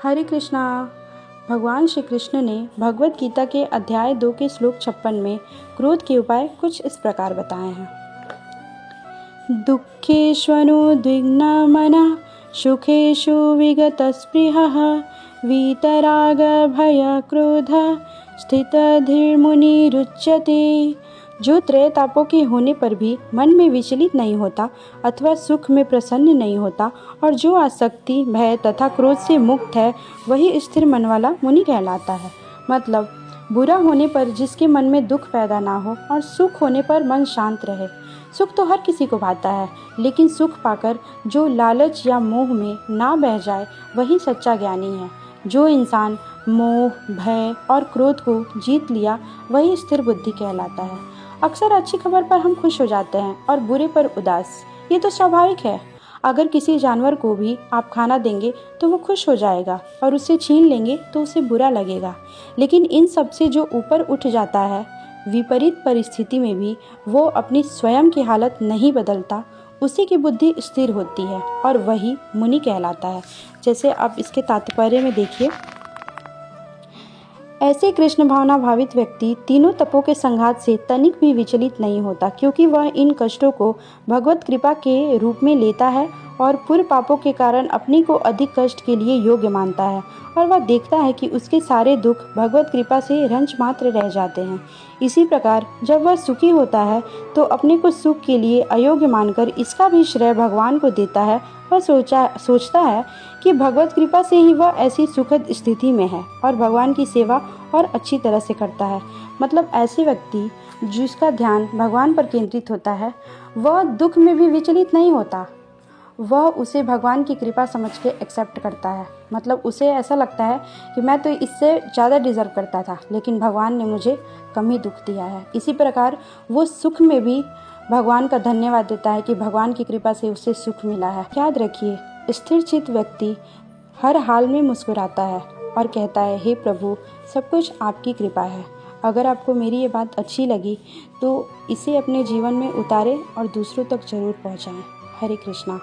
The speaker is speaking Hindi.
हरे कृष्णा। भगवान श्री कृष्ण ने भगवत गीता के अध्याय 2 के श्लोक 56 में क्रोध के उपाय कुछ इस प्रकार बताए हैं। दुःखेष्वनुद्विग्न मनः सुखेषु विगतस्पृहः वीतराग भय क्रोध स्थितधीर्मुनिरुच्यते। जो त्रय तापों के होने पर भी मन में विचलित नहीं होता अथवा सुख में प्रसन्न नहीं होता और जो आसक्ति भय तथा क्रोध से मुक्त है वही स्थिर मन वाला मुनि कहलाता है। मतलब बुरा होने पर जिसके मन में दुख पैदा ना हो और सुख होने पर मन शांत रहे। सुख तो हर किसी को भाता है, लेकिन सुख पाकर जो लालच या मोह में ना बह जाए वही सच्चा ज्ञानी है। जो इंसान मोह भय और क्रोध को जीत लिया वही स्थिर बुद्धि कहलाता है। अक्सर अच्छी खबर पर हम खुश हो जाते हैं और बुरे पर उदास। ये तो स्वाभाविक है। अगर किसी जानवर को भी आप खाना देंगे तो वो खुश हो जाएगा और उसे छीन लेंगे तो उसे बुरा लगेगा। लेकिन इन सब से जो ऊपर उठ जाता है, विपरीत परिस्थिति में भी वो अपनी स्वयं की हालत नहीं बदलता, उसी की बुद्धि स्थिर होती है और वही मुनि कहलाता है। जैसे आप इसके तात्पर्य में देखिए, ऐसे कृष्ण भावना भावित व्यक्ति तीनों तपों के संघात से तनिक भी विचलित नहीं होता, क्योंकि वह इन कष्टों को भगवत कृपा के रूप में लेता है और पूर्व पापों के कारण अपने को अधिक कष्ट के लिए योग्य मानता है और वह देखता है कि उसके सारे दुख भगवत कृपा से रंच मात्र रह जाते हैं। इसी प्रकार जब वह सुखी होता है तो अपने को सुख के लिए अयोग्य मानकर इसका भी श्रेय भगवान को देता है। वह सोचता है कि भगवत कृपा से ही वह ऐसी सुखद स्थिति में है और भगवान की सेवा और अच्छी तरह से करता है। मतलब ऐसे व्यक्ति जिसका ध्यान भगवान पर केंद्रित होता है वह दुख में भी विचलित नहीं होता, वह उसे भगवान की कृपा समझ के एक्सेप्ट करता है। मतलब उसे ऐसा लगता है कि मैं तो इससे ज़्यादा डिज़र्व करता था, लेकिन भगवान ने मुझे कम ही दुख दिया है। इसी प्रकार वो सुख में भी भगवान का धन्यवाद देता है कि भगवान की कृपा से उसे सुख मिला है। याद रखिए, स्थिर चित्त व्यक्ति हर हाल में मुस्कुराता है और कहता है, हे प्रभु, सब कुछ आपकी कृपा है। अगर आपको मेरी ये बात अच्छी लगी तो इसे अपने जीवन में उतारें और दूसरों तक जरूर पहुँचाएँ। हरे कृष्णा।